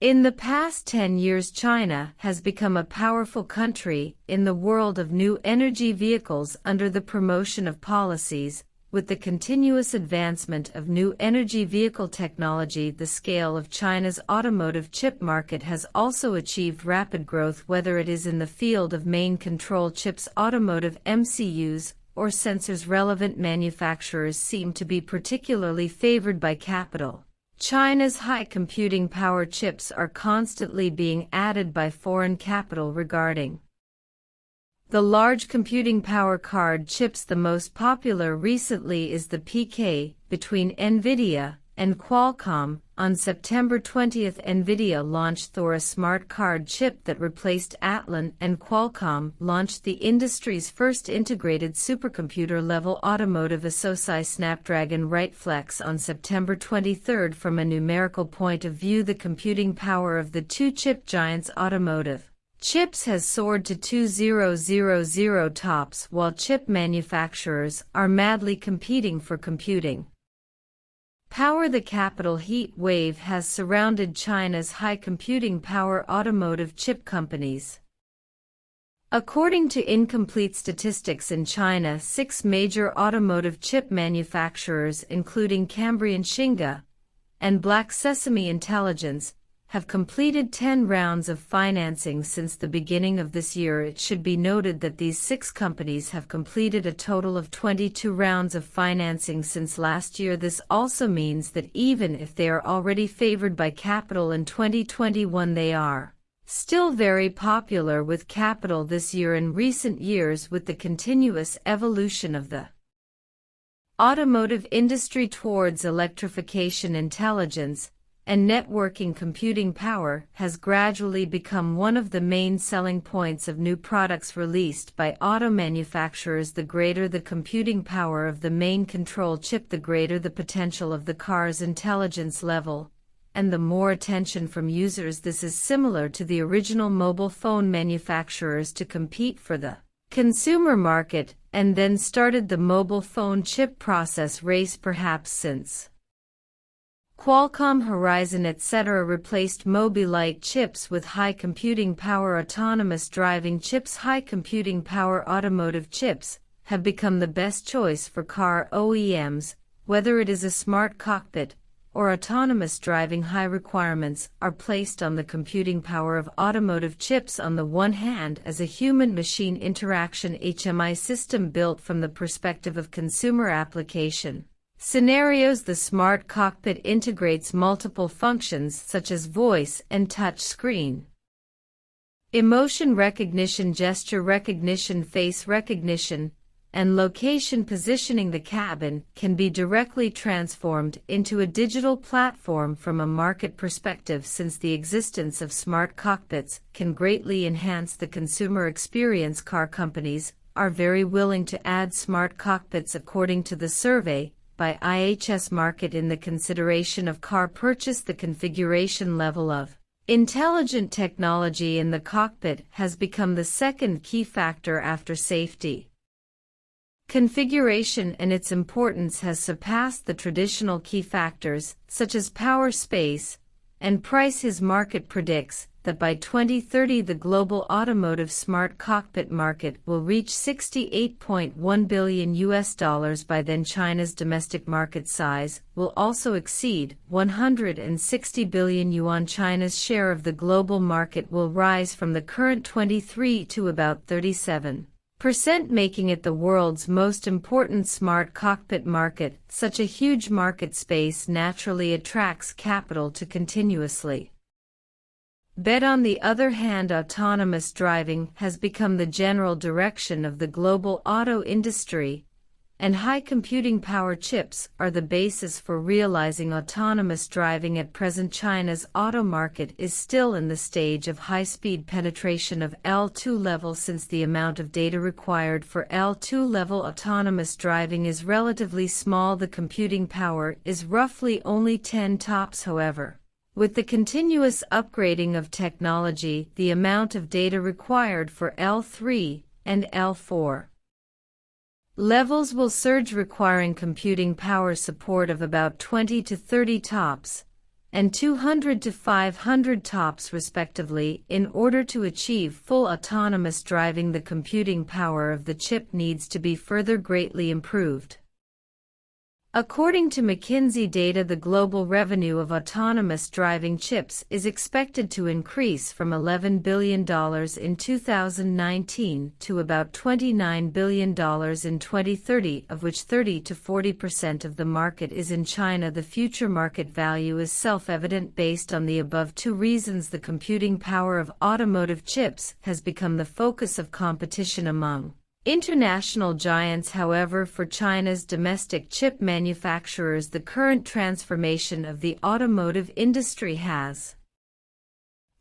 In the past 10 years, China has become a powerful country in the world of new energy vehicles under the promotion of policies. With the continuous advancement of new energy vehicle technology, the scale of China's automotive chip market has also achieved rapid growth, whether it is in the field of main control chips, automotive MCUs, or sensors. Relevant manufacturers seem to be particularly favored by capital. China's high computing power chips are constantly being added by foreign capital. Regarding the large computing power card chips, the most popular recently is the PK between NVIDIA and Qualcomm. On September 20, NVIDIA launched Thor, a smart card chip that replaced Atlan, and Qualcomm launched the industry's first integrated supercomputer-level automotive SoC Snapdragon Rite Flex on September 23. From a numerical point of view, the computing power of the two chip giants Automotive chips has soared to 2000 tops, while chip manufacturers are madly competing for computing power. The capital heat wave has surrounded China's high computing power automotive chip companies. According to incomplete statistics in China, 6 major automotive chip manufacturers, including Cambrian Shinga and Black Sesame Intelligence, have completed 10 rounds of financing since the beginning of this year. It should be noted that these 6 companies have completed a total of 22 rounds of financing since last year. This also means that even if they are already favored by capital in 2021, they are still very popular with capital this year. In recent years, with the continuous evolution of the automotive industry towards electrification, intelligence and networking, computing power has gradually become one of the main selling points of new products released by auto manufacturers. The greater the computing power of the main control chip, the greater the potential of the car's intelligence level, and the more attention from users. This is similar to the original mobile phone manufacturers to compete for the consumer market, and then started the mobile phone chip process race. Perhaps since Qualcomm, Horizon, etc. replaced Mobileye chips with high computing power autonomous driving chips. High computing power automotive chips have become the best choice for car OEMs, whether it is a smart cockpit or autonomous driving. High requirements are placed on the computing power of automotive chips. On the one hand, as a human-machine interaction HMI system built from the perspective of consumer application scenarios, the smart cockpit integrates multiple functions such as voice and touch screen, emotion recognition, gesture recognition, face recognition, and location positioning. The cabin can be directly transformed into a digital platform. From a market perspective, since the existence of smart cockpits can greatly enhance the consumer experience, car companies are very willing to add smart cockpits. According to the survey by IHS Markit, in the consideration of car purchase, the configuration level of intelligent technology in the cockpit has become the second key factor after safety. Configuration and its importance has surpassed the traditional key factors such as power, space, and price. His market predicts that by 2030 the global automotive smart cockpit market will reach $68.1 billion. By then, China's domestic market size will also exceed 160 billion yuan. China's share of the global market will rise from the current 23 to about 37%, making it the world's most important smart cockpit market. Such a huge market space naturally attracts capital to continuously bet. On the other hand, autonomous driving has become the general direction of the global auto industry, and high computing power chips are the basis for realizing autonomous driving. At present, China's auto market is still in the stage of high-speed penetration of L2 level. Since the amount of data required for L2 level autonomous driving is relatively small, the computing power is roughly only 10 tops. However, with the continuous upgrading of technology, the amount of data required for L3 and L4 levels will surge, requiring computing power support of about 20 to 30 tops, and 200 to 500 TOPS respectively. In order to achieve full autonomous driving, the computing power of the chip needs to be further greatly improved. According to McKinsey data, the global revenue of autonomous driving chips is expected to increase from $11 billion in 2019 to about $29 billion in 2030, of which 30 to 40% of the market is in China. The future market value is self-evident based on the above two reasons. The computing power of automotive chips has become the focus of competition among international giants. However, for China's domestic chip manufacturers, the current transformation of the automotive industry has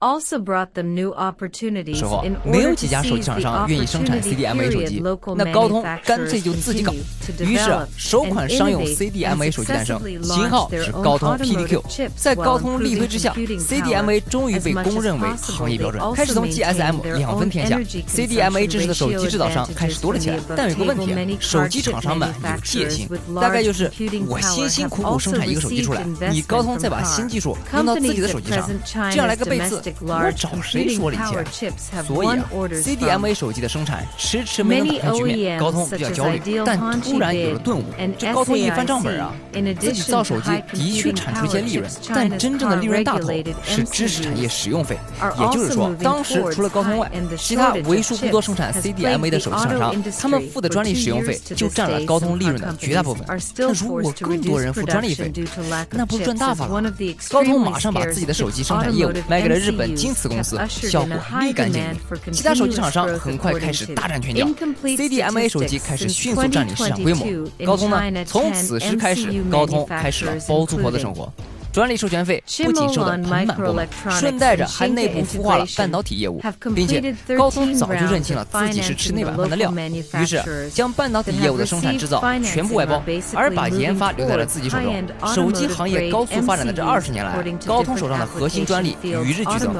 also brought them new opportunities. 时候 In 没有 order 几 to 家手 seize 机厂 the 商愿意生产 opportunity CDMA 手 period, 机， local 那高通干脆 manufacturers 就自己搞。 continue to 于是 develop 首款 and 商用 innovate CDMA and 手机诞生， successfully 型号 launch their 是 own 高通 automotive PDQ。 chips 在 while 高通力推 improving 之下 computing ，CDMA power. 终于被 As much 公 as 认为 possible, 行业标 they 准， also 开始从 maintain GSM their 两分 own 天下 energy ，CDMA consumption 支持的手机 ratio 制造商开始 advantages 多了 from 起 the 来。 above 但有个问 table. 题， Many 手 car 机 chip 厂商们有戒 manufacturers 心， with 大概 large 就是 computing 我辛 power 辛 have 苦苦生 also 产一个手机 received 出来，你高 investment 通 from 再把 car 新技术用到自己 companies 的 at 手机上， present. 这样来 China's 个背刺， domestic 我 large 找谁 computing 说理 power 去？ chips have 所以 won 啊 orders ，CDMA from 手机的生产迟迟没能 many 打开局面，高通 OEMs 比较 such as 焦虑， Ideal 但突然有 Hongqi 了顿悟 and。这高通一翻账本啊， In 自己 addition 造 to 手机 high 的确 computing 产出一些 power 利润， chips, 但 China's 真正的利润大头 car-regulated 是知识产业 MCUs 使用费。 are 也就是 also 说， moving 当时 towards 除了高通外 high, and the 其他 shortage 为 of 数不多 chips 生产 has CDMA plagued 的 the 手机厂 auto 商，他们 industry 付的 for 专利 2 使用费 years to 就 this 占了 day. 高通 Some 利 car 润的绝大部 companies 分。 are 那 still 如果 forced to 更多 reduce 人付专利 production 费， due to lack 那 of 不是赚 chips 大 as 发 one 了？ of the 高通 extremely 马上把 scarce 自己的手机 chips 生产业务 automotive 卖给了日本京 MCUs 瓷公司， have ushered 效 in 果 a high 立竿见 demand 影。 for 其他手机 continuous 厂商 growth 很快开 according 始 to 大战拳脚 incomplete ，CDMA 手机 statistics 开始 since 迅速占领市场规模。 2022高通 in 呢， China 从 10此时开始， MCU 高通开始了 manufacturers 包租婆的生 including 活。专利授权费不仅收得盆满钵满，顺带着还内部孵化了半导体业务，并且高通早就认清了自己是吃那碗饭的料，于是将半导体业务的生产制造全部外包，而把研发留在了自己手中。手机行业高速发展的这20年来，高通手上的核心专利与日俱增，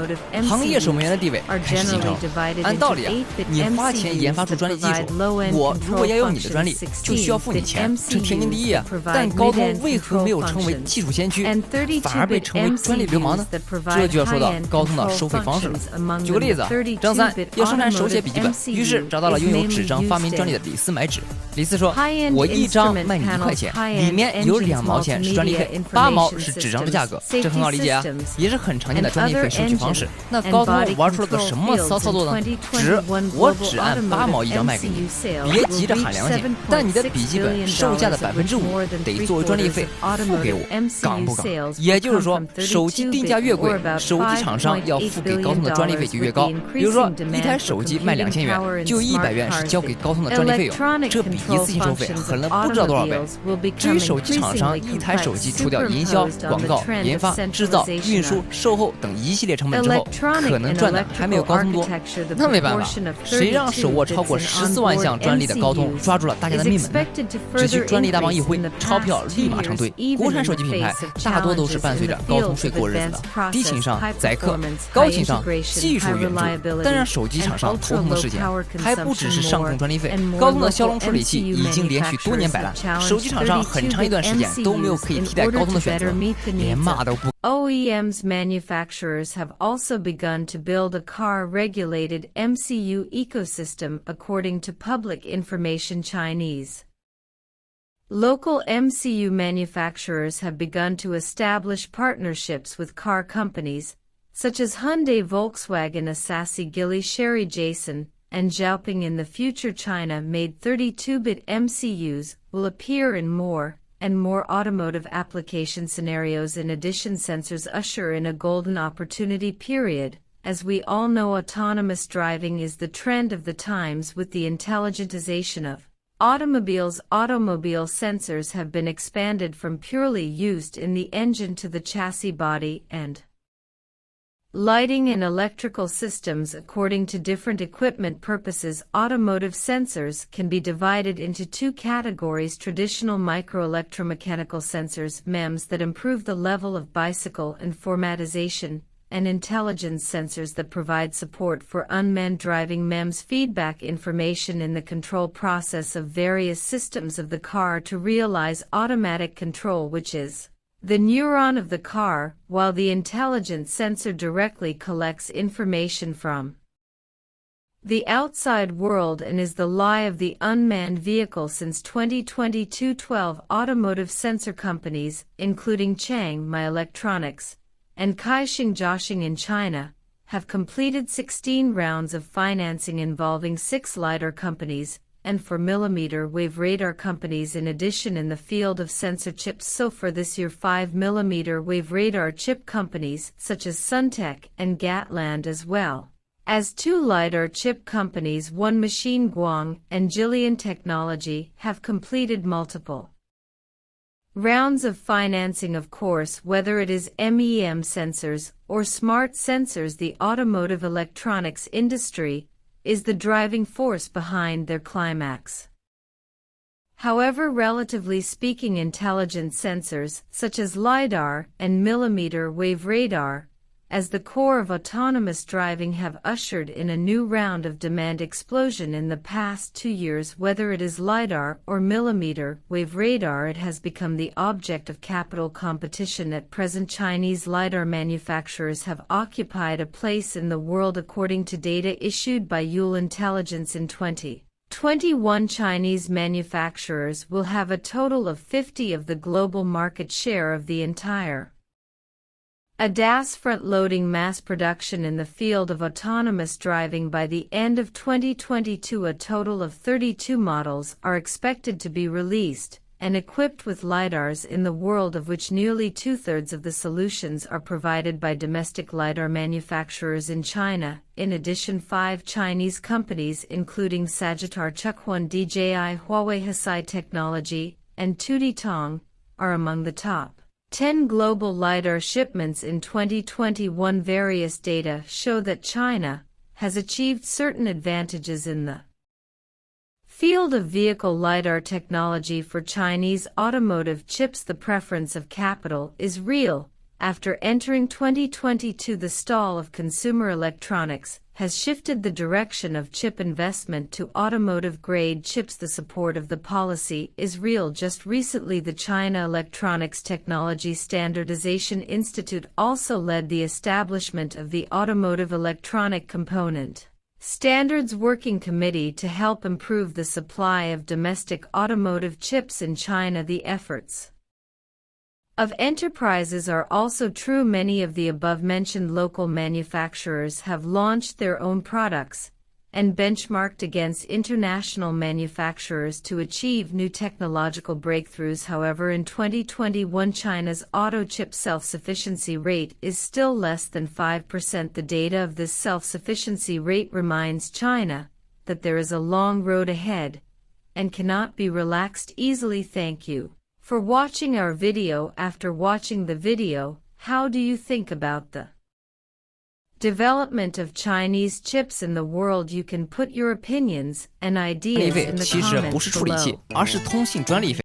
行业守门员的地位开始形成。按道理啊，你花钱研发出专利技术，我如果要用你的专利，就需要付你钱，这天经地义啊。但高通为何没有成为技术先驱，反而被称为专利流氓呢？这就要说到高通的收费方式了。举个例子，张三要生产手写笔记本，于是找到了拥有纸张发明专利的李斯买纸。李斯说：“我一张卖你1块钱，里面有2毛钱是专利费，8毛是纸张的价格。”这很好理解啊，也是很常见的专利费收取方式。那高通玩出了个什么骚操作呢？纸我只按8毛一张卖给你，别急着喊良心，但你的笔记本售价的5%得作为专利费付给我，港不港？也就是说，手机定价越贵，手机厂商要付给高通的专利费就越高。比如说，一台手机卖2000元，就100元是交给高通的专利费用，这比一次性收费狠了不知道多少倍。至于手机厂商一台手机除掉营销、广告、研发、制造、运输、售后等一系列成本之后，可能赚的还没有高通多。那没办法，谁让手握超过14万项专利的高通抓住了大家的命门呢？只需专利大棒一挥，钞票立马成堆。国产手机品牌大多都是伴随着高通税过日子的，低情商宰客，高情商技术援助。但让手机厂商头疼的事情还不只是上供专利费，高通的骁龙处理器已经连续多年摆烂，手机厂商很长一段时间都没有可以替代高通的选择，连骂都不。OEM's manufacturers have also begun to build a car-regulated MCU ecosystem, according to Public Information Chinese. Local MCU manufacturers have begun to establish partnerships with car companies, such as Hyundai, Volkswagen, Asahi, Geely, Chery, Jason, and Xiaoping. In the future, China-made 32-bit MCUs will appear in more and more automotive application scenarios. In addition, sensors usher in a golden opportunity period. As we all know, autonomous driving is the trend of the times. With the intelligentization of automobiles, automobile sensors have been expanded from purely used in the engine to the chassis, body, and lighting and electrical systems. According to different equipment purposes, automotive sensors can be divided into 2 categories: traditional microelectromechanical sensors (MEMS) that improve the level of bicycle and formatization, and intelligence sensors that provide support for unmanned driving. MEMS feedback information in the control process of various systems of the car to realize automatic control, which is the neuron of the car, while the intelligent sensor directly collects information from the outside world and is the lie of the unmanned vehicle. Since 2022, 12 automotive sensor companies, including Changmei Electronics and Caixin Jiaxing in China, have completed 16 rounds of financing involving 6 LiDAR companies and 4 millimeter wave radar companies. In addition, in the field of sensor chips, so far this year 5 millimeter wave radar chip companies such as Suntech and Gatland, as well as 2 LiDAR chip companies, One Machine Guang and Jillian Technology, have completed multiple rounds of financing. Of course, whether it is MEM sensors or smart sensors, the automotive electronics industry is the driving force behind their climax. However, relatively speaking, intelligent sensors such as LiDAR and millimeter wave radar, as the core of autonomous driving, have ushered in a new round of demand explosion in the past 2 years. Whether it is LiDAR or millimeter wave radar, it has become the object of capital competition at present. Chinese LiDAR manufacturers have occupied a place in the world. According to data issued by Yule Intelligence, in 2021, Chinese manufacturers will have a total of 50% of the global market share of the entire ADAS front-loading mass production in the field of autonomous driving. By the end of 2022, a total of 32 models are expected to be released and equipped with LiDARs in the world, of which nearly 2/3 of the solutions are provided by domestic LiDAR manufacturers in China. In addition, 5 Chinese companies, including Sagitar Chuquan, DJI, Huawei Hesai Technology, and Tuditong, are among the top 10 global LiDAR shipments in 2021. Various data show that China has achieved certain advantages in the field of vehicle LiDAR technology. For Chinese automotive chips, the preference of capital is real. After entering 2022, the stall of consumer electronics has shifted the direction of chip investment to automotive-grade chips. The support of the policy is real. Just recently, the China Electronics Technology Standardization Institute also led the establishment of the Automotive Electronic Component Standards Working Committee to help improve the supply of domestic automotive chips in China. The efforts of enterprises are also true. Many of the above-mentioned local manufacturers have launched their own products and benchmarked against international manufacturers to achieve new technological breakthroughs. However, in 2021, China's auto chip self-sufficiency rate is still less than 5%. The data of this self-sufficiency rate reminds China that there is a long road ahead and cannot be relaxed easily. Thank you for watching our video. After watching the video, how do you think about the development of Chinese chips in the world? You can put your opinions and ideas in the comments below.